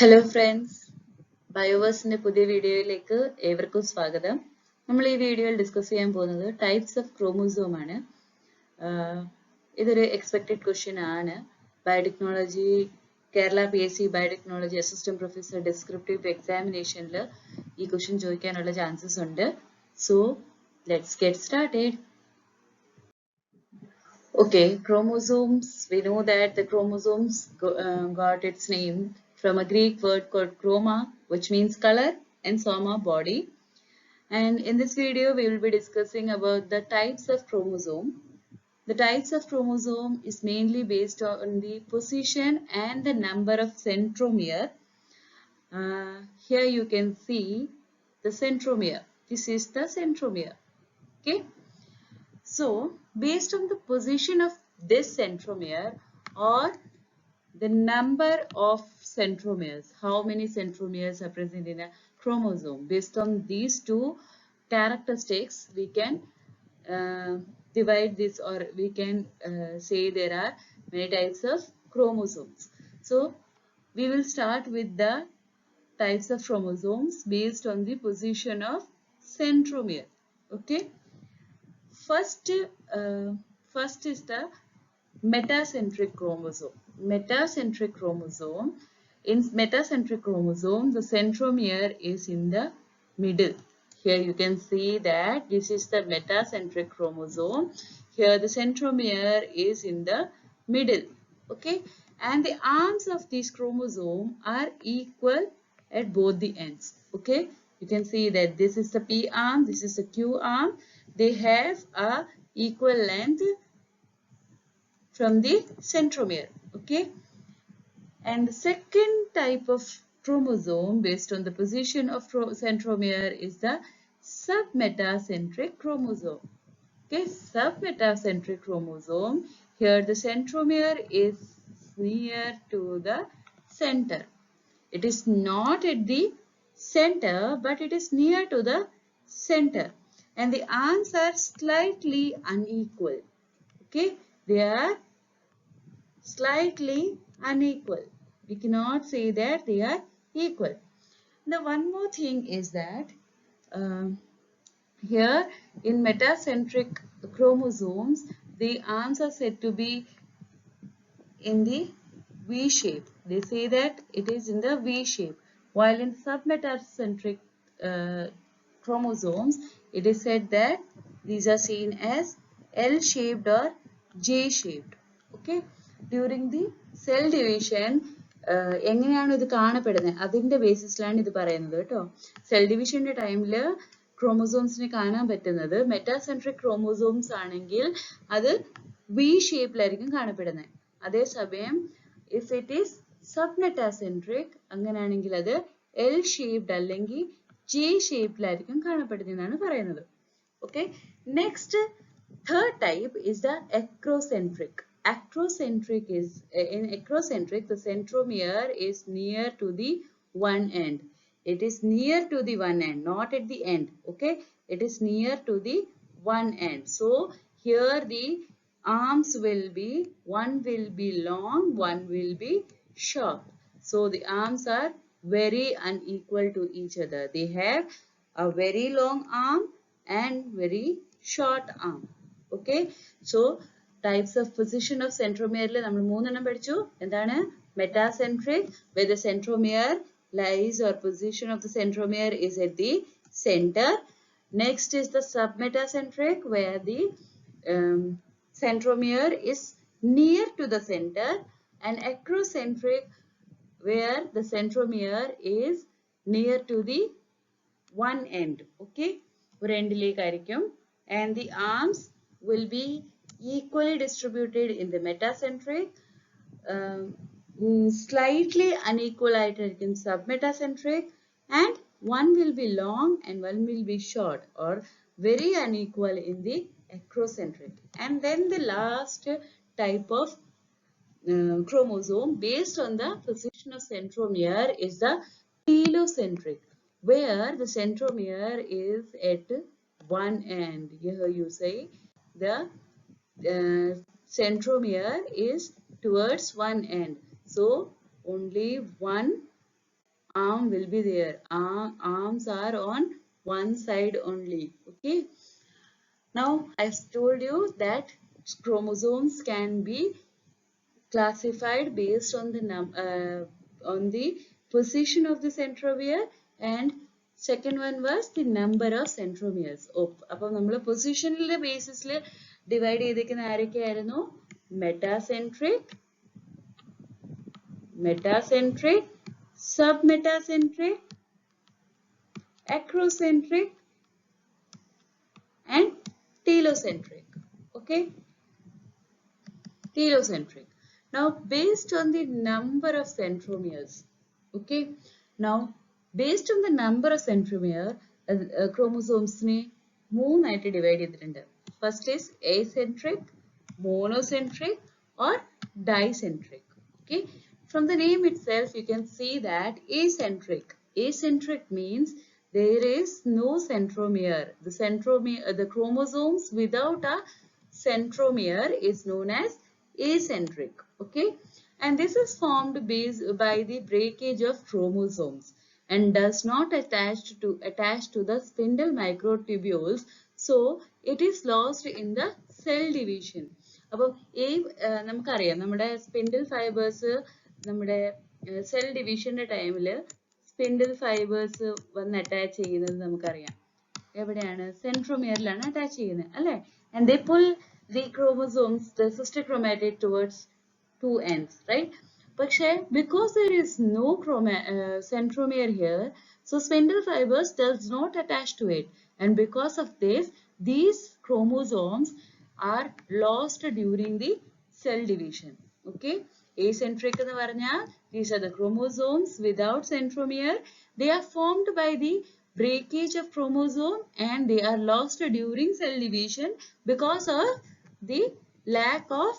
Hello friends, BioTechnology in പുതിയ വീഡിയോയിലേക്ക് ഏവർക്കും സ്വാഗതം. നമ്മൾ ഈ വീഡിയോയിൽ ഡിസ്കസ് ചെയ്യാൻ പോകുന്നത് ടൈപ്സ് ഓഫ് ക്രോമോസോം ആണ്. ഇതൊരു എക്സ്പെക്റ്റഡ് ക്വസ്റ്റ്യൻ ആണ്. Biotechnology KeralaPSC biotechnology assistant professor descriptive എക്സാമിനേഷനിൽ ഈ ക്വസ്റ്റ്യൻ ചോദിക്കാനുള്ള ചാൻസസ് ഉണ്ട്. So let's get started. Okay, chromosomes. We know that the chromosomes got its name from a Greek word called chroma, which means color, and soma, body. And in this video, we will be discussing about the types of chromosome. The types of chromosome is mainly based on the position and the number of centromere. Here you can see the centromere. This is the centromere. Okay. So, based on the position of this centromere or the number of centromeres, how many centromeres are present in a chromosome, based on these two characteristics, we can divide this, or we can say there are many types of chromosomes. So, we will start with the types of chromosomes based on the position of centromere. Okay. First is the metacentric chromosome. Metacentric chromosome. In metacentric chromosome, the centromere is in the middle. Here you can see that this is the metacentric chromosome. Here the centromere is in the middle. Okay, and the arms of this chromosome are equal at both the ends. Okay, you can see that this is the P arm, this is the Q arm. They have a equal length from the centromere. Okay, and the second type of chromosome based on the position of centromere is the submetacentric chromosome. Okay, submetacentric chromosome. Here the centromere is near to the center. It is not at the center, but it is near to the center. And the arms are slightly unequal. Okay, they are slightly unequal. We cannot say that they are equal. Now, one more thing is that here in metacentric chromosomes, the arms are said to be in the V shape. They say that it is in the V shape. While in submetacentric chromosomes, it is said that these are seen as L-shaped or J-shaped. Okay. During the cell division, എങ്ങനെയാണ് ഇത് കാണപ്പെടുന്നത് അതിന്റെ ബേസിസിലാണ് ഇത് പറയുന്നത് കേട്ടോ. Cell ഡിവിഷന്റെ ടൈമിൽ ക്രോമോസോംസിനെ കാണാൻ പറ്റുന്നത് മെറ്റാസെൻട്രിക് ക്രോമോസോംസ് ആണെങ്കിൽ അത് വി ഷേപ്പിലായിരിക്കും കാണപ്പെടുന്നത്. അതേസമയം ഇഫ് ഇറ്റ് ഈസ് സബ്മെറ്റാസെൻട്രിക് അങ്ങനെയാണെങ്കിൽ അത് എൽ ഷേപ്ഡ് അല്ലെങ്കിൽ J ഷേപ്പിലായിരിക്കും കാണപ്പെടുന്നതെന്നാണ് പറയുന്നത്. Okay, next third type is the acrocentric. Acrocentric is in acrocentric the centromere is near to the one end. It is near to the one end, not at the end. Okay, it is near to the one end. So here the arms will be, one will be long, one will be short. So the arms are very unequal to each other. They have a very long arm and very short arm. Okay, so types of position of centromere നമ്മൾ മൂന്നെണ്ണം പഠിച്ചു. എന്താണ് metacentric, where the centromere lies, or position of the centromere is at the center. Next is the submetacentric, where the centromere is near to the center, and acrocentric, where the centromere is near to the one end. Okay, ഒരു എൻഡിലേക്കായിരിക്കും. And the arms will be equally distributed in the metacentric, slightly unequal ആയിട്ടായിരിക്കും submetacentric, and one will be long and one will be short or very unequal in the acrocentric. And then the last type of chromosome based on the position of centromere is the telocentric, where the centromere is at one end. Here you say the centromere is towards one end. So only one arm will be there. Arms are on one side only. Okay. Now I've told you that chromosomes can be classified based on the position of the centromere, and second one was the number of centromeres. അപ്പോൾ നമ്മൾ പൊസിഷനിലെ ബേസിസിൽ divide ചെയ്തിരിക്കുന്ന ആരൊക്കെയായിരുന്നു? Metacentric, submetacentric, acrocentric and telocentric. Okay, telocentric. Now based on the number of centromeres, okay, now based on the number of centromere, chromosomes ne മൂന്നായിട്ട് divide ചെയ്തിട്ടുണ്ട്. First is acentric, monocentric or dicentric. Okay, from the name itself you can see that acentric means there is no centromere. The chromosomes without a centromere is known as acentric. Okay, and this is formed by the breakage of chromosomes and does not attach to the spindle microtubules, so it is lost in the cell division. അപ്പോൾ ഈ നമുക്കറിയാം നമ്മുടെ spindle fibres നമ്മുടെ cell ഡിവിഷന്റെ ടൈമിൽ spindle fibres വന്ന് attach ചെയ്യുന്നത് നമുക്കറിയാം. എവിടെയാണ്? സെൻട്രോമിയറിലാണ് അറ്റാച്ച് ചെയ്യുന്നത് അല്ലേ? and they pull the chromosomes, the sister chromatid, towards two ends, right? പക്ഷേ because there is no centromere here, so spindle fibers does not attach to it, and because of this these chromosomes are lost during the cell division. Okay, acentric എന്ന് പറഞ്ഞാൽ these are the chromosomes without centromere. They are formed by the breakage of chromosome and they are lost during cell division because of the lack of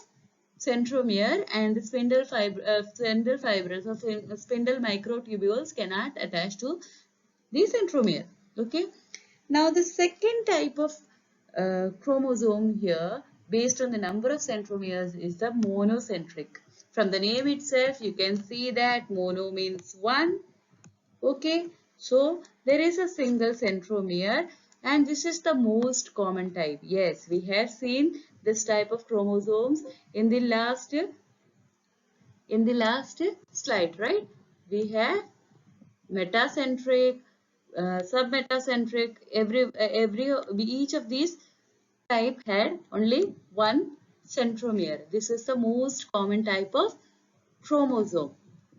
centromere, and the spindle fibers of spindle microtubules cannot attach to the centromere. Okay, now the second type of chromosome here based on the number of centromeres is the monocentric. From the name itself you can see that mono means one. Okay, so there is a single centromere and this is the most common type. Yes, we have seen this type of chromosomes in the last slide, right? We have metacentric, submetacentric. Each of these type had only one centromere. This is the most common type of chromosome.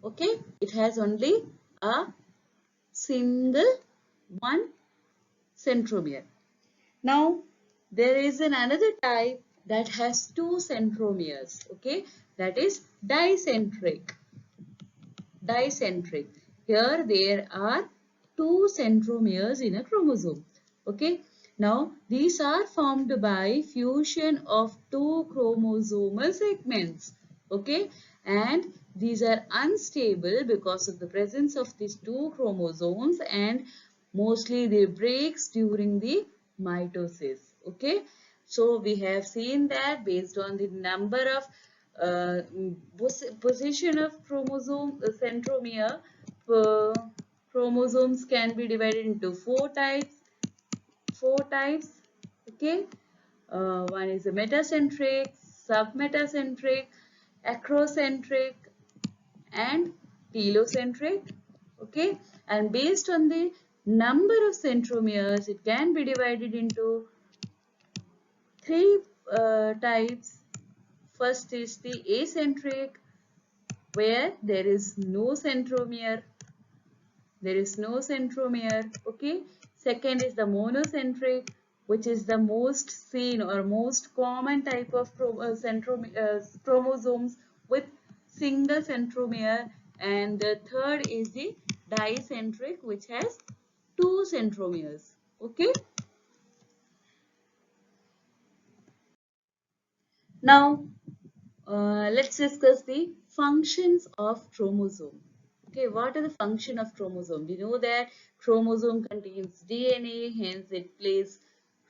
Okay, it has only a single one centromere. Now there is another type that has two centromeres. Okay, that is dicentric. Here there are two centromeres in a chromosome. Okay, now these are formed by fusion of two chromosomal segments. Okay, and these are unstable because of the presence of these two chromosomes, and mostly they breaks during the mitosis. Okay, so we have seen that based on the number of position of chromosome centromere, chromosomes can be divided into four types. Okay, one is a metacentric, submetacentric, acrocentric and telocentric. Okay, and based on the number of centromeres it can be divided into three types. First is the acentric, where there is no centromere. Okay, second is the monocentric, which is the most seen or most common type of chromosomes with single centromere, and the third is the dicentric, which has two centromeres. Okay, now let's discuss the functions of chromosome. Okay, what are the function of chromosome? We know that chromosome contains DNA, hence it plays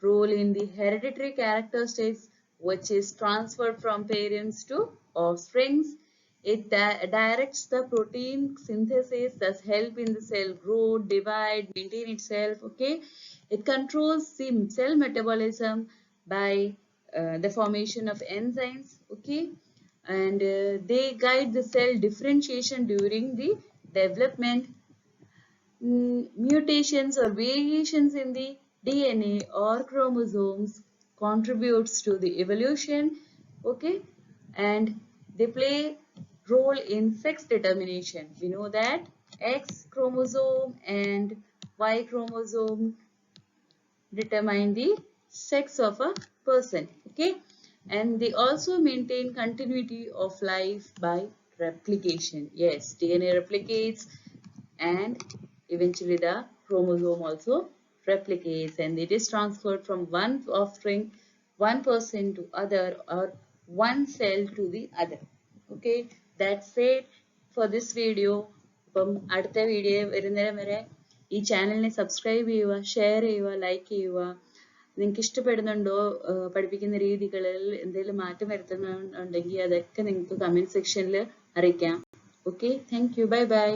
role in the hereditary characteristics which is transferred from parents to offsprings. It directs the protein synthesis, thus help in the cell grow, divide, maintain itself. Okay, it controls the cell metabolism by the formation of enzymes. Okay, and they guide the cell differentiation during the development. Mutations or variations in the DNA or chromosomes contributes to the evolution. Okay, and they play role in sex determination. We know that X chromosome and Y chromosome determine the sex of a person. Okay, and they also maintain continuity of life by replication. Yes, DNA replicates, and eventually the chromosome also replicates, and it is transferred from one offspring, one person to other, or one cell to the other. Okay, that's it for this video. അപ്പം അടുത്ത video വരുന്നേരം വരെ ഈ ചാനലിനെ subscribe ചെയ്യുക, share ചെയ്യുക, like ചെയ്യുക. നിങ്ങൾക്ക് ഇഷ്ടപ്പെടുന്നുണ്ടോ, പഠിപ്പിക്കുന്ന രീതികളിൽ എന്തെങ്കിലും മാറ്റം വരുത്തുന്നുണ്ടെങ്കിൽ അതൊക്കെ നിങ്ങൾക്ക് കമന്റ് സെക്ഷനിൽ അറിയിക്കാം. Okay, thank you, bye bye.